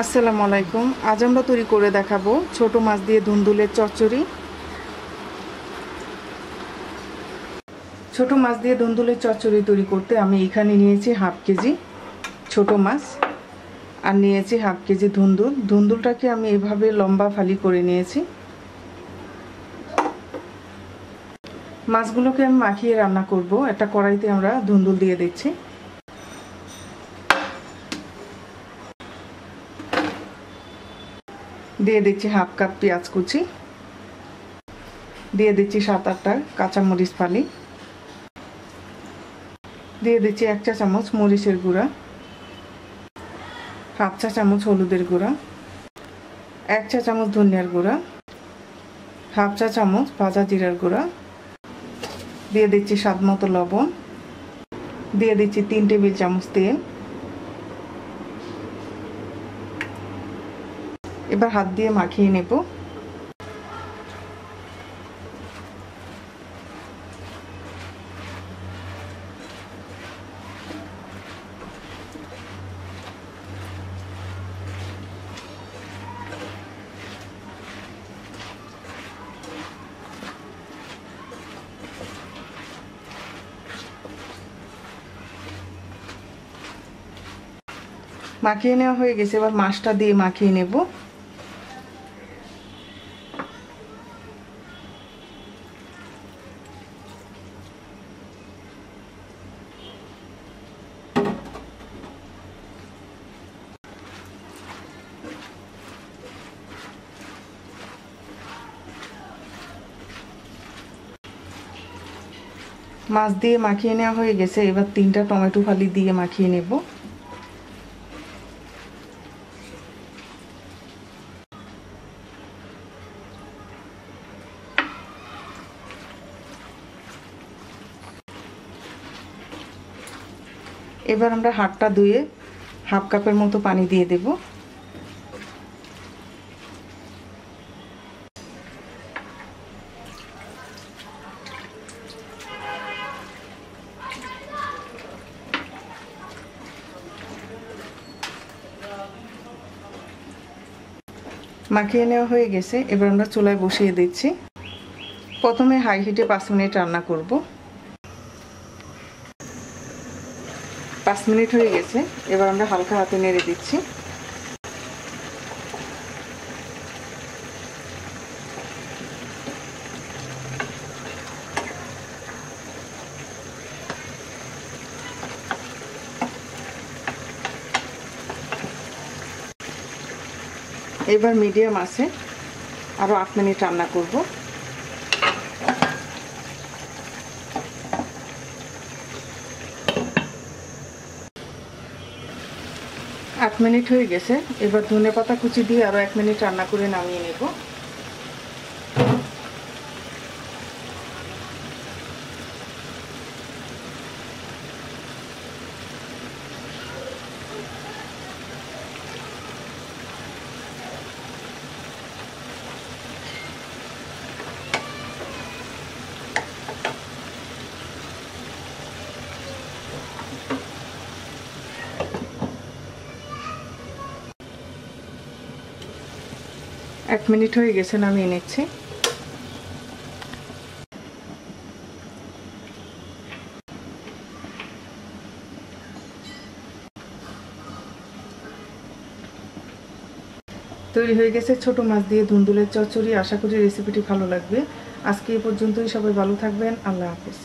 আসসালামু আলাইকুম। আজ আমরা তৈরি করে দেখাবো ছোট মাছ দিয়ে ধুন্দুলের চচ্চড়ি। ছোট মাছ দিয়ে ধুন্দুলের চচ্চড়ি তৈরি করতে আমি এখানে নিয়েছি হাফ কেজি ছোট মাছ আর নিয়েছি হাফ কেজি ধুন্দুল। ধুন্দুলটাকে আমি এভাবে লম্বা ফালি করে নিয়েছি। মাছগুলোকে আমি মাখিয়ে রান্না করব। একটা কড়াইতে আমরা ধুন্দুল দিয়ে দিচ্ছি। দিয়ে দিচ্ছি হাফ কাপ পেঁয়াজ কুচি, দিয়ে দিচ্ছি 7-8টা কাঁচামরিচ ফালি, দিয়ে দিচ্ছি 1 চা চামচ মরিচের গুঁড়া, হাফ চা চামচ হলুদের গুঁড়া, 1 চা চামচ ধনিয়ার গুঁড়া, হাফ চা চামচ ভাজা জিরার গুঁড়া, দিয়ে দিচ্ছি স্বাদ মতো লবণ, দিয়ে দিচ্ছি 3 টেবিল চামচ তেল। এবার হাত দিয়ে মাখিয়ে নেব। মাখিয়ে নেওয়া হয়ে গেছে। এবার মাছটা দিয়ে মাখিয়ে নেব। মাছ দিয়ে মাখিয়ে নেওয়া হয়ে গেছে। এবার 3টা টমেটো ফালি দিয়ে মাখিয়ে নেব। এবার আমরা হাতটা ধুয়ে হাফ কাপের মতো পানি দিয়ে দেব। মাখিয়ে নেওয়া হয়ে গেছে। এবার আমরা চুলায় বসিয়ে দিচ্ছি। প্রথমে হাই হিটে 5 মিনিট রান্না করব। 5 মিনিট হয়ে গেছে। এবার আমরা হালকা হাতে নেড়ে দিচ্ছি। এবার মিডিয়াম আছে আরো 8 মিনিট রান্না করব। 8 মিনিট হয়ে গেছে। এবার ধনেপাতা কুচি দিয়ে আরো 1 মিনিট রান্না করে নামিয়ে নেব। এক মিনিট হয়ে গেছে, নামিয়ে নিচ্ছি। তৈরি হয়ে গেছে ছোট মাছ দিয়ে ধুন্দুলের চচ্চড়ি। আশা করি রেসিপিটি ভালো লাগবে। আজকে এই পর্যন্তই। সবাই ভালো থাকবেন। আল্লাহ হাফেজ।